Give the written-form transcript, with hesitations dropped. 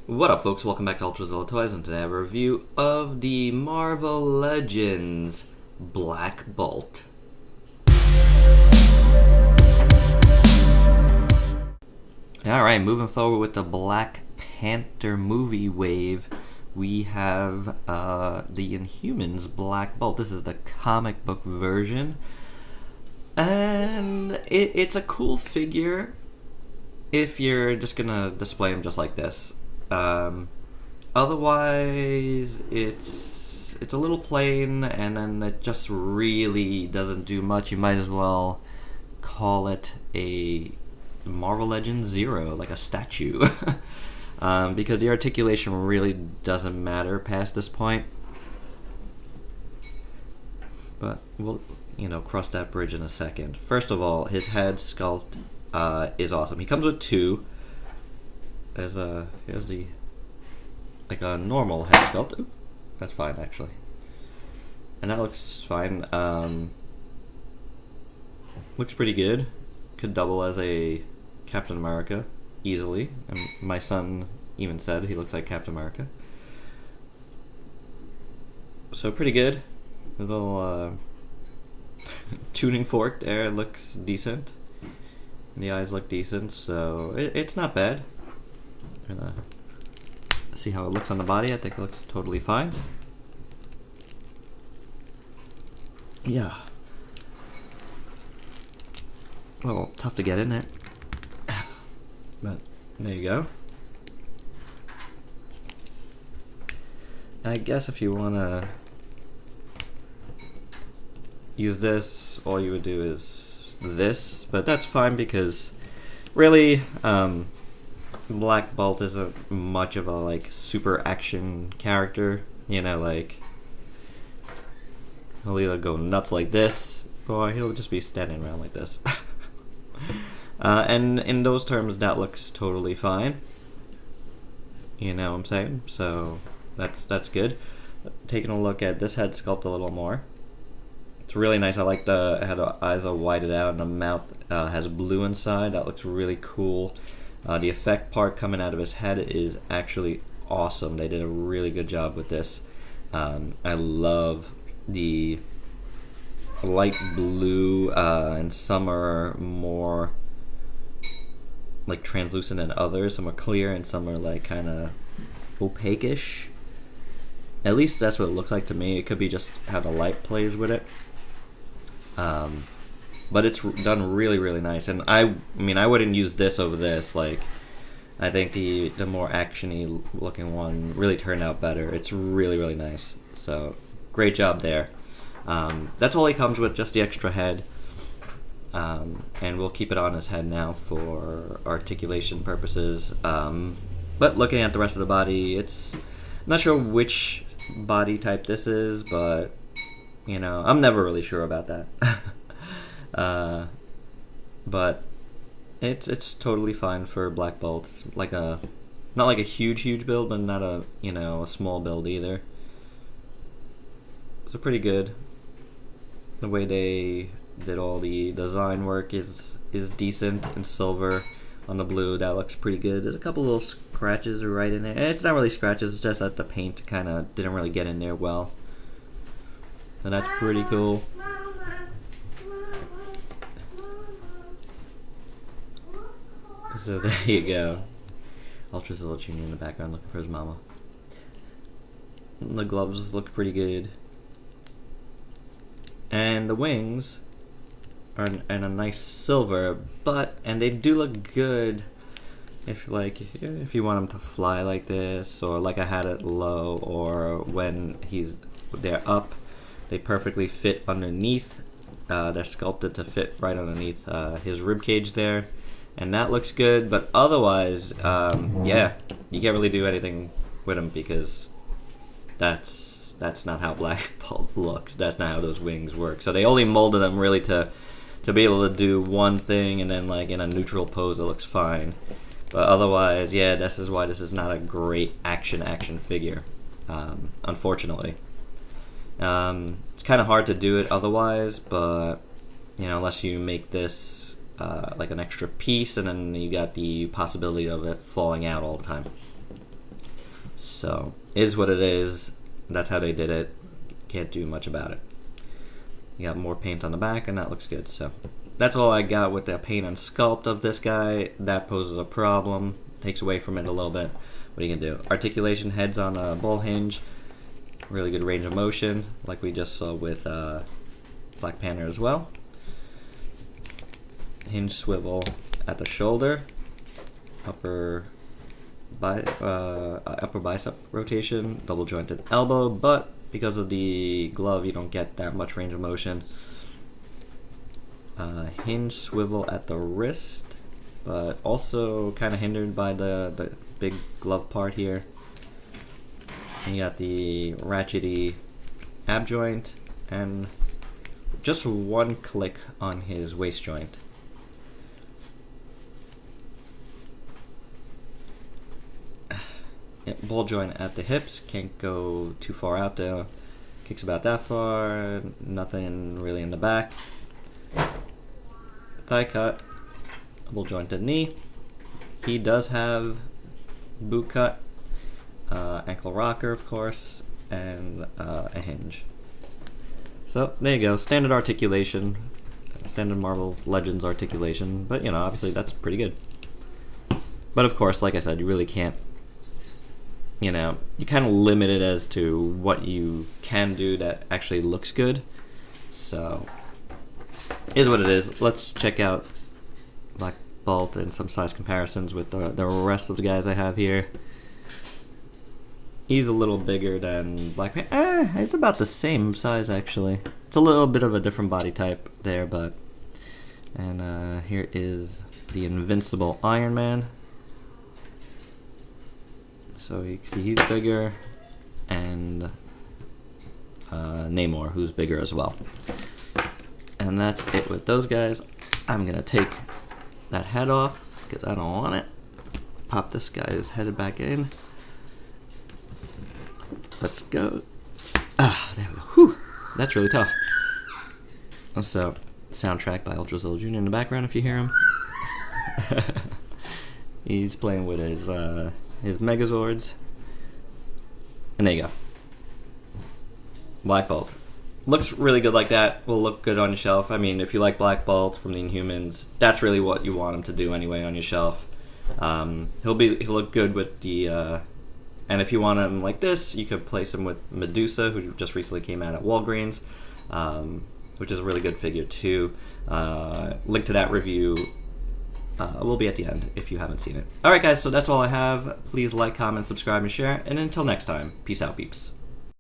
What up, folks? Welcome back to ULTRAZILLA Toys, and today I have a review of the Marvel Legends Black Bolt. Alright, moving forward with the Black Panther movie wave, we have the Inhumans Black Bolt. This is the comic book version, and it's a cool figure if you're just gonna display him just like this. Otherwise, it's a little plain, and then it just really doesn't do much. You might as well call it a Marvel Legends Zero, like a statue, because the articulation really doesn't matter past this point. But we'll, cross that bridge in a second. First of all, his head sculpt is awesome. He comes with two. Here's a normal head sculpt. Ooh, that's fine actually, and that looks fine. Looks pretty good. Could double as a Captain America easily, and my son even said he looks like Captain America. So pretty good. The little tuning fork there looks decent, and the eyes look decent, so it's not bad. Gonna see how it looks on the body. I think it looks totally fine. Yeah. A little tough to get in there, but there you go. And I guess if you want to use this, all you would do is this, but that's fine because really, Black Bolt isn't much of a super action character. Like he'll either go nuts like this, or he'll just be standing around like this. And in those terms, that looks totally fine. You know what I'm saying? So that's good. Taking a look at this head sculpt a little more. It's really nice. I like how the eyes are whited out and the mouth has blue inside. That looks really cool. The effect part coming out of his head is actually awesome. They did a really good job with this. I love the light blue, and some are more translucent than others. Some are clear and some are kind of opaque-ish. At least that's what it looks like to me. It could be just how the light plays with it. But it's done really, really nice, and I wouldn't use this over this. I think the more actiony looking one really turned out better. It's really, really nice. So great job there. That's all he comes with, just the extra head, and we'll keep it on his head now for articulation purposes. But looking at the rest of the body, I'm not sure which body type this is, but I'm never really sure about that. But it's totally fine for Black Bolt. It's not like a huge build, but not a a small build either. So pretty good. The way they did all the design work is decent in silver. On the blue, that looks pretty good. There's a couple little scratches right in there. It's not really scratches, it's just that the paint kind of didn't really get in there well. And that's pretty cool. So there you go. ULTRAZILLA Jr. in the background looking for his mama. The gloves look pretty good. And the wings are in a nice silver, and they do look good if you want them to fly like this, or like I had it low, or when they're up, they perfectly fit underneath. They're sculpted to fit right underneath his rib cage there. And that looks good, but otherwise, yeah, you can't really do anything with them because that's not how Black Bolt looks. That's not how those wings work. So they only molded them really to be able to do one thing, and then in a neutral pose it looks fine. But otherwise, yeah, this is why this is not a great action figure, unfortunately. It's kind of hard to do it otherwise, but unless you make this like an extra piece, and then you got the possibility of it falling out all the time. So, is what it is. That's how they did it. Can't do much about it. You got more paint on the back, and that looks good. So, that's all I got with the paint and sculpt of this guy. That poses a problem. Takes away from it a little bit. What are you gonna do? Articulation, heads on a ball hinge. Really good range of motion, like we just saw with Black Panther as well. Hinge swivel at the shoulder. Upper bicep rotation, double jointed elbow, but because of the glove you don't get that much range of motion. Hinge swivel at the wrist, but also kind of hindered by the big glove part here. And you got the ratchety ab joint and just one click on his waist joint. Ball joint at the hips, can't go too far out there. Kicks about that far, nothing really in the back. Thigh cut, ball joint at knee. He does have boot cut, ankle rocker of course, and a hinge. So there you go, standard articulation, standard Marvel Legends articulation, but you know, obviously that's pretty good. But of course, like I said, you really can't, you know, you kind of limit it as to what you can do that actually looks good. So, is what it is. Let's check out Black Bolt and some size comparisons with the rest of the guys I have here. He's a little bigger than Black Panther. It's about the same size actually. It's a little bit of a different body type there, but... And here is the Invincible Iron Man. So you can see he's bigger, and Namor, who's bigger as well. And that's it with those guys. I'm gonna take that head off because I don't want it. Pop this guy's head back in. Let's go. Ah, there we go. Whew, that's really tough. Also, soundtrack by ULTRAZILLA Jr. in the background if you hear him. He's playing with his Megazords. And there you go. Black Bolt. Looks really good like that. Will look good on your shelf. I mean, if you like Black Bolt from the Inhumans, that's really what you want him to do anyway on your shelf. He'll look good with the... and if you want him like this, you could place him with Medusa, who just recently came out at Walgreens, which is a really good figure too. Link to that review will be at the end if you haven't seen it. Alright guys, so that's all I have. Please like, comment, subscribe, and share. And until next time, peace out, peeps.